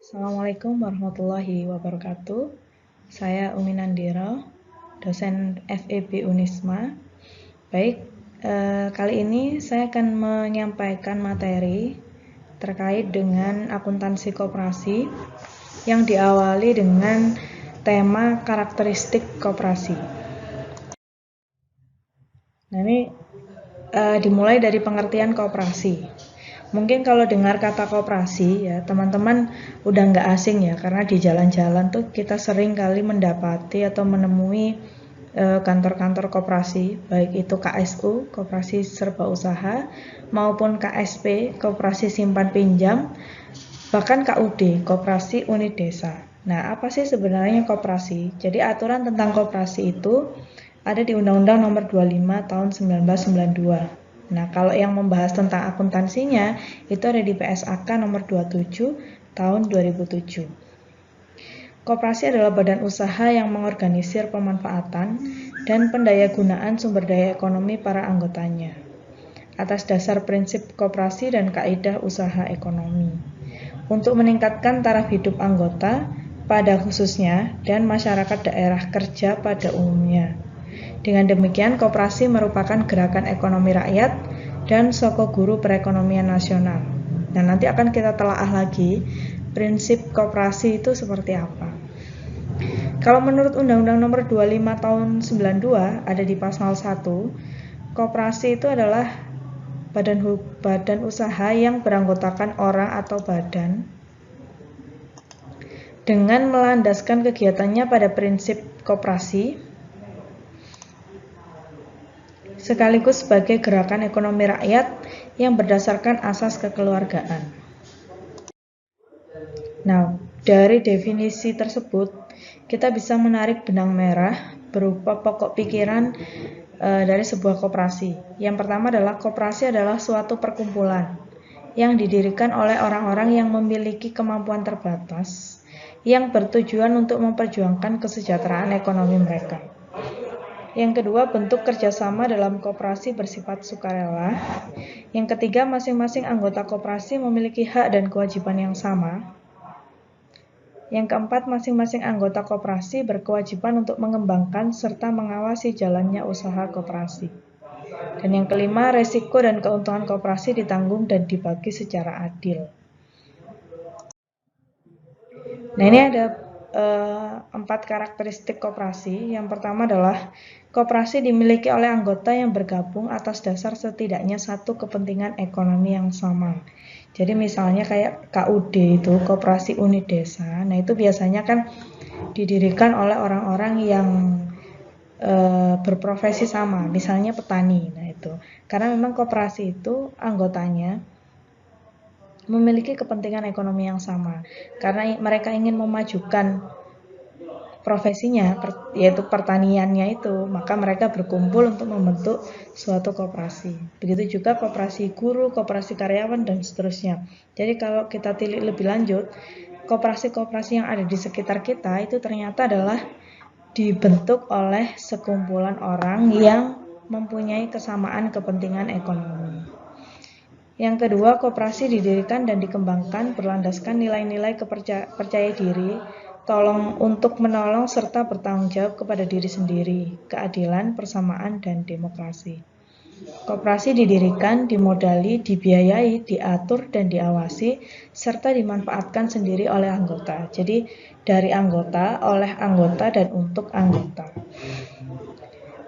Assalamualaikum warahmatullahi wabarakatuh. Saya Umi Nandira, dosen FEB Unisma. Baik, kali ini saya akan menyampaikan materi terkait dengan akuntansi koperasi yang diawali dengan tema karakteristik koperasi. Nah, ini dimulai dari pengertian koperasi. Mungkin kalau dengar kata koperasi ya teman-teman udah nggak asing ya, karena di jalan-jalan tuh kita sering kali mendapati atau menemui kantor-kantor koperasi, baik itu KSU, Koperasi Serba Usaha, maupun KSP, Koperasi Simpan Pinjam, bahkan KUD, Koperasi Unit Desa. Nah, apa sih sebenarnya koperasi? Jadi aturan tentang koperasi itu ada di Undang-Undang Nomor 25 Tahun 1992. Nah, kalau yang membahas tentang akuntansinya itu ada di PSAK Nomor 27 Tahun 2007. Koperasi adalah badan usaha yang mengorganisir pemanfaatan dan pendayagunaan sumber daya ekonomi para anggotanya atas dasar prinsip koperasi dan kaidah usaha ekonomi untuk meningkatkan taraf hidup anggota pada khususnya dan masyarakat daerah kerja pada umumnya. Dengan demikian, koperasi merupakan gerakan ekonomi rakyat dan soko guru perekonomian nasional. Dan nanti akan kita telaah lagi prinsip koperasi itu seperti apa. Kalau menurut Undang-Undang Nomor 25 Tahun 92 ada di pasal 1, koperasi itu adalah badan usaha yang beranggotakan orang atau badan dengan melandaskan kegiatannya pada prinsip koperasi sekaligus sebagai gerakan ekonomi rakyat yang berdasarkan asas kekeluargaan. Nah, dari definisi tersebut, kita bisa menarik benang merah berupa pokok pikiran dari sebuah koperasi. Yang pertama adalah koperasi adalah suatu perkumpulan yang didirikan oleh orang-orang yang memiliki kemampuan terbatas yang bertujuan untuk memperjuangkan kesejahteraan ekonomi mereka. Yang kedua, bentuk kerjasama dalam koperasi bersifat sukarela. Yang ketiga, masing-masing anggota koperasi memiliki hak dan kewajiban yang sama. Yang keempat, masing-masing anggota koperasi berkewajiban untuk mengembangkan serta mengawasi jalannya usaha koperasi. Dan yang kelima, resiko dan keuntungan koperasi ditanggung dan dibagi secara adil. Nah, ini ada 4 karakteristik koperasi. Yang pertama adalah koperasi dimiliki oleh anggota yang bergabung atas dasar setidaknya satu kepentingan ekonomi yang sama. Jadi misalnya kayak KUD itu, Koperasi Unit Desa. Nah, itu biasanya kan didirikan oleh orang-orang yang berprofesi sama, misalnya petani. Nah, itu. Karena memang koperasi itu anggotanya memiliki kepentingan ekonomi yang sama. Karena mereka ingin memajukan profesinya, yaitu pertaniannya itu, maka mereka berkumpul untuk membentuk suatu koperasi. Begitu juga koperasi guru, koperasi karyawan, dan seterusnya. Jadi kalau kita tilik lebih lanjut, koperasi-koperasi yang ada di sekitar kita itu ternyata adalah dibentuk oleh sekumpulan orang yang mempunyai kesamaan kepentingan ekonomi. Yang kedua, koperasi didirikan dan dikembangkan berlandaskan nilai-nilai percaya diri, untuk menolong serta bertanggung jawab kepada diri sendiri, keadilan, persamaan, dan demokrasi. Koperasi didirikan, dimodali, dibiayai, diatur, dan diawasi, serta dimanfaatkan sendiri oleh anggota. Jadi, dari anggota, oleh anggota, dan untuk anggota.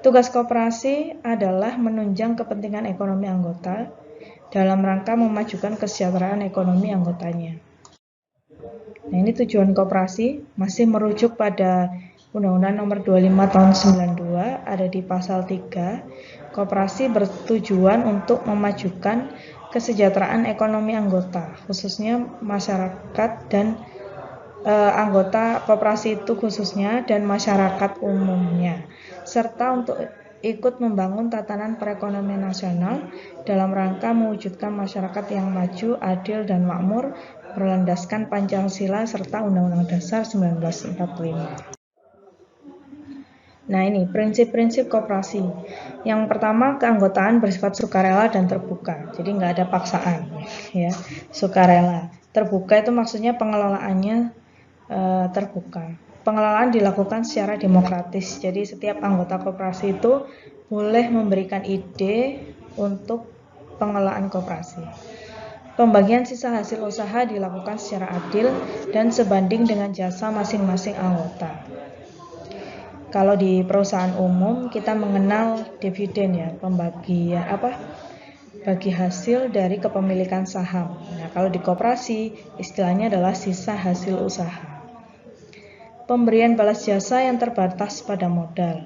Tugas koperasi adalah menunjang kepentingan ekonomi anggota dalam rangka memajukan kesejahteraan ekonomi anggotanya. Nah, ini tujuan koperasi masih merujuk pada Undang-Undang Nomor 25 Tahun 92 ada di pasal 3. Koperasi bertujuan untuk memajukan kesejahteraan ekonomi anggota, khususnya masyarakat dan anggota koperasi itu khususnya dan masyarakat umumnya, serta untuk ikut membangun tatanan perekonomian nasional dalam rangka mewujudkan masyarakat yang maju, adil, dan makmur berlandaskan Pancasila serta Undang-Undang Dasar 1945. Nah, ini prinsip-prinsip koperasi. Yang pertama, keanggotaan bersifat sukarela dan terbuka. Jadi nggak ada paksaan, ya, sukarela. Terbuka itu maksudnya pengelolaannya terbuka. Pengelolaan dilakukan secara demokratis. Jadi setiap anggota koperasi itu boleh memberikan ide untuk pengelolaan koperasi. Pembagian sisa hasil usaha dilakukan secara adil dan sebanding dengan jasa masing-masing anggota. Kalau di perusahaan umum kita mengenal dividen ya, pembagian bagi hasil dari kepemilikan saham. Nah, kalau di koperasi istilahnya adalah sisa hasil usaha. Pemberian balas jasa yang terbatas pada modal.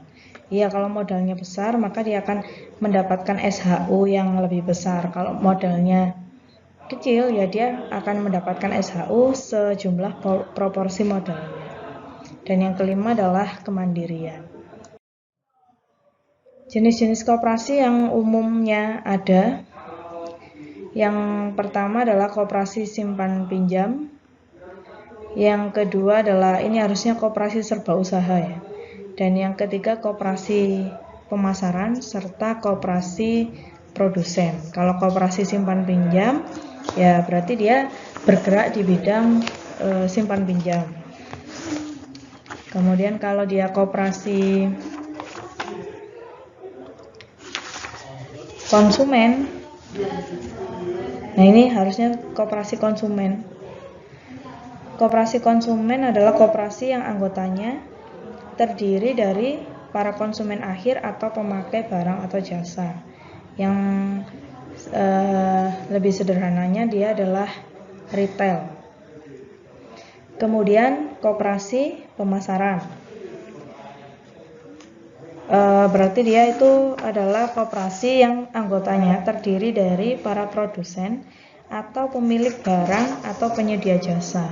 Ya, kalau modalnya besar maka dia akan mendapatkan SHU yang lebih besar. Kalau modalnya kecil ya dia akan mendapatkan SHU sejumlah proporsi modalnya. Dan yang kelima adalah kemandirian. Jenis-jenis koperasi yang umumnya ada. Yang pertama adalah koperasi simpan pinjam. Yang kedua adalah ini harusnya koperasi serba usaha ya. Dan yang ketiga koperasi pemasaran serta koperasi produsen. Kalau koperasi simpan pinjam ya berarti dia bergerak di bidang simpan pinjam. Kemudian kalau dia koperasi konsumen, nah ini harusnya koperasi konsumen. Koperasi konsumen adalah koperasi yang anggotanya terdiri dari para konsumen akhir atau pemakai barang atau jasa. Yang lebih sederhananya dia adalah retail. Kemudian koperasi pemasaran. Berarti dia itu adalah koperasi yang anggotanya terdiri dari para produsen atau pemilik barang atau penyedia jasa.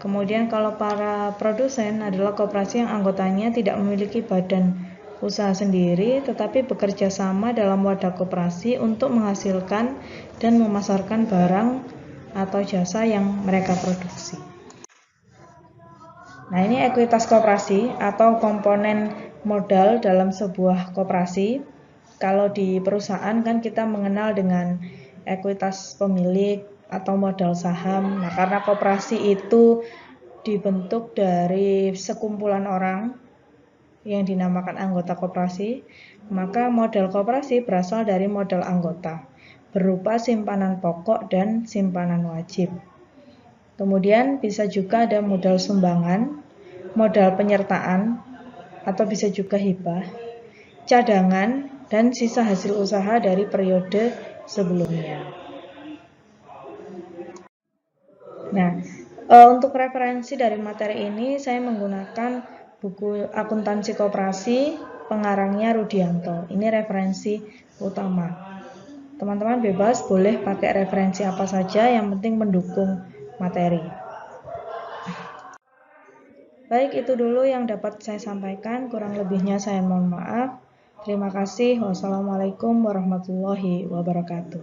Kemudian kalau para produsen adalah koperasi yang anggotanya tidak memiliki badan usaha sendiri tetapi bekerja sama dalam wadah koperasi untuk menghasilkan dan memasarkan barang atau jasa yang mereka produksi. Nah, ini ekuitas koperasi atau komponen modal dalam sebuah koperasi. Kalau di perusahaan kan kita mengenal dengan ekuitas pemilik atau modal saham. Nah, karena koperasi itu dibentuk dari sekumpulan orang yang dinamakan anggota koperasi, maka modal koperasi berasal dari modal anggota, berupa simpanan pokok dan simpanan wajib. Kemudian bisa juga ada modal sumbangan, modal penyertaan, atau bisa juga hibah, cadangan, dan sisa hasil usaha dari periode sebelumnya. Nah, untuk referensi dari materi ini saya menggunakan buku Akuntansi Koperasi, pengarangnya Rudianto. Ini referensi utama. Teman-teman bebas boleh pakai referensi apa saja, yang penting mendukung materi. Baik, itu dulu yang dapat saya sampaikan. Kurang lebihnya saya mohon maaf. Terima kasih. Wassalamualaikum warahmatullahi wabarakatuh.